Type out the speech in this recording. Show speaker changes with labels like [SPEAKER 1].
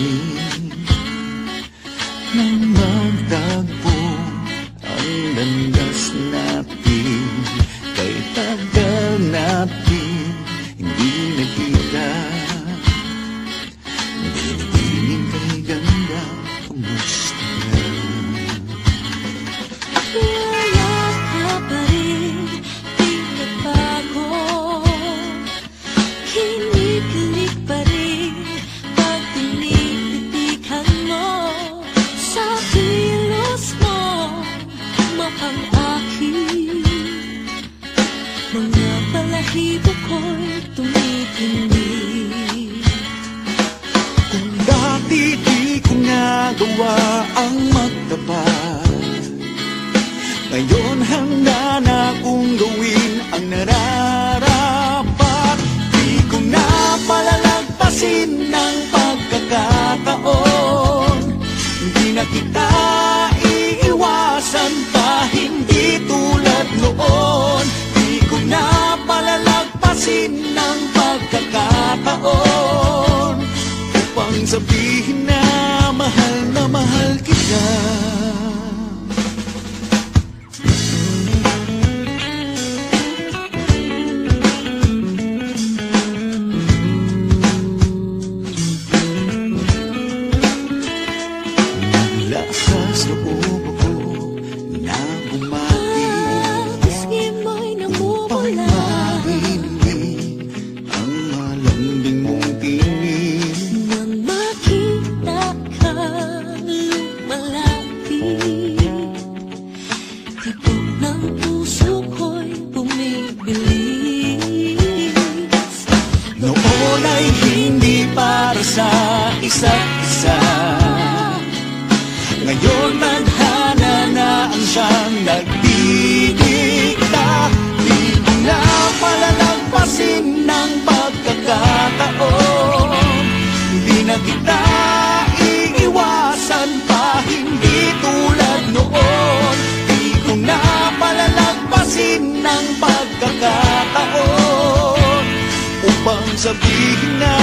[SPEAKER 1] piling nang magtagpo ang landas natin. Kay tagal natin hindi nagkita. Dinig kay ganda, kamusta na?
[SPEAKER 2] Wala ka pa rin, di nagbago. Kinikilig pa rin pag tinititikan mo. Sa kilos mo, mukhang akin. Mga balahibo ko'y tumitingin.
[SPEAKER 1] Kung dati di ko nagawa ang magtapat, ngayon handa na kong gawin ang nararapat. Di ko na palalagpasin ng pagkakataon. Hindi na kita iiwasan pa, hindi tulad noon. Di ko na palalagpasin ng pagkakataon upang sabihin na mahal kita. Lakas loob ako na bumati
[SPEAKER 2] Pisngi mo'y
[SPEAKER 1] upang
[SPEAKER 2] namumula.
[SPEAKER 1] marinig ang malambing mong tinig.
[SPEAKER 2] Nang makita kang lumalapit, tibok ng puso ko'y bumibilis.
[SPEAKER 1] Noon ay hindi para sa isa't isa, ngayon tadhana na ang siyang nagdidikta. Di ko na palalagpasin ng pagkakataon. Hindi na kita iiwasan pa, hindi tulad noon. Di ko na palalagpasin ng pagkakataon upang sabihin na